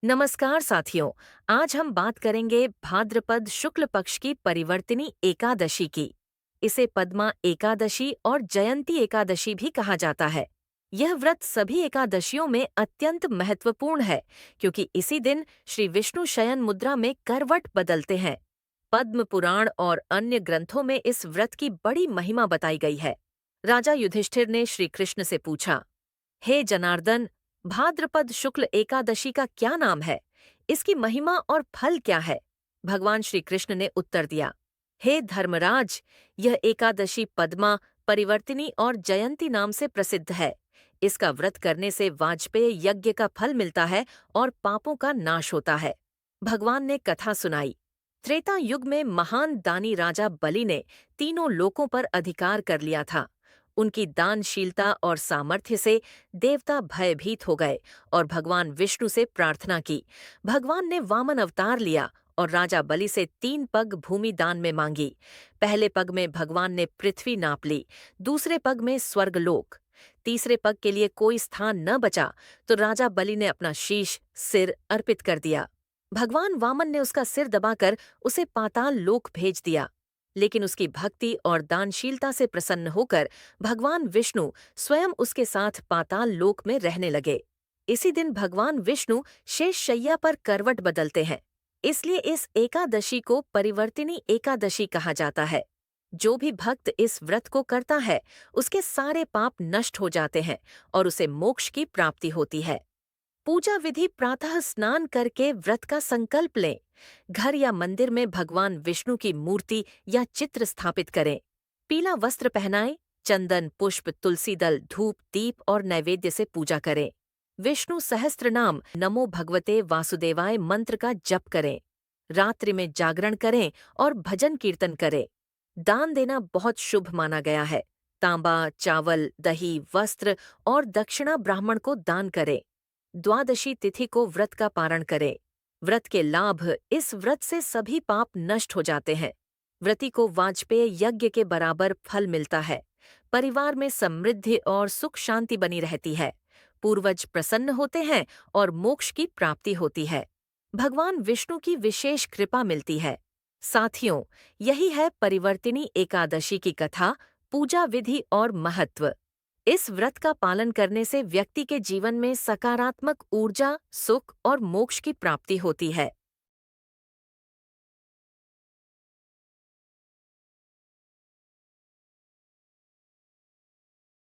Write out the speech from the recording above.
नमस्कार साथियों। आज हम बात करेंगे भाद्रपद शुक्ल पक्ष की परिवर्तिनी एकादशी की। इसे पद्मा एकादशी और जयंती एकादशी भी कहा जाता है। यह व्रत सभी एकादशियों में अत्यंत महत्वपूर्ण है, क्योंकि इसी दिन श्री विष्णु शयन मुद्रा में करवट बदलते हैं। पद्म पुराण और अन्य ग्रंथों में इस व्रत की बड़ी महिमा बताई गई है। राजा युधिष्ठिर ने श्री कृष्ण से पूछा, हे जनार्दन, भाद्रपद शुक्ल एकादशी का क्या नाम है? इसकी महिमा और फल क्या है? भगवान श्री कृष्ण ने उत्तर दिया, हे धर्मराज, यह एकादशी पद्मा, परिवर्तिनी और जयंती नाम से प्रसिद्ध है। इसका व्रत करने से वाजपेय यज्ञ का फल मिलता है और पापों का नाश होता है। भगवान ने कथा सुनाई। त्रेता युग में महान दानी राजा बलि ने तीनों लोकों पर अधिकार कर लिया था। उनकी दानशीलता और सामर्थ्य से देवता भयभीत हो गए और भगवान विष्णु से प्रार्थना की। भगवान ने वामन अवतार लिया और राजा बलि से 3 पग भूमि दान में मांगी। पहले पग में भगवान ने पृथ्वी नाप ली, दूसरे पग में स्वर्गलोक। तीसरे पग के लिए कोई स्थान न बचा तो राजा बलि ने अपना शीश, सिर अर्पित कर दिया। भगवान वामन ने उसका सिर दबाकर उसे पाताल लोक भेज दिया। लेकिन उसकी भक्ति और दानशीलता से प्रसन्न होकर भगवान विष्णु स्वयं उसके साथ पाताल लोक में रहने लगे। इसी दिन भगवान विष्णु शेष शैया पर करवट बदलते हैं। इसलिए इस एकादशी को परिवर्तिनी एकादशी कहा जाता है। जो भी भक्त इस व्रत को करता है, उसके सारे पाप नष्ट हो जाते हैं और उसे मोक्ष की प्राप्ति होती है। पूजा विधि: प्रातः स्नान करके व्रत का संकल्प लें। घर या मंदिर में भगवान विष्णु की मूर्ति या चित्र स्थापित करें। पीला वस्त्र पहनाएं। चंदन, पुष्प, तुलसी दल, धूप, दीप और नैवेद्य से पूजा करें। विष्णु सहस्त्रनाम नमो भगवते वासुदेवाय मंत्र का जप करें। रात्रि में जागरण करें और भजन कीर्तन करें। दान देना बहुत शुभ माना गया है। तांबा, चावल, दही, वस्त्र और दक्षिणा ब्राह्मण को दान करें। द्वादशी तिथि को व्रत का पारण करें। व्रत के लाभ: इस व्रत से सभी पाप नष्ट हो जाते हैं। व्रती को वाजपेय यज्ञ के बराबर फल मिलता है। परिवार में समृद्धि और सुख शांति बनी रहती है। पूर्वज प्रसन्न होते हैं और मोक्ष की प्राप्ति होती है। भगवान विष्णु की विशेष कृपा मिलती है। साथियों, यही है परिवर्तिनी एकादशी की कथा, पूजा विधि और महत्व। इस व्रत का पालन करने से व्यक्ति के जीवन में सकारात्मक ऊर्जा, सुख और मोक्ष की प्राप्ति होती है।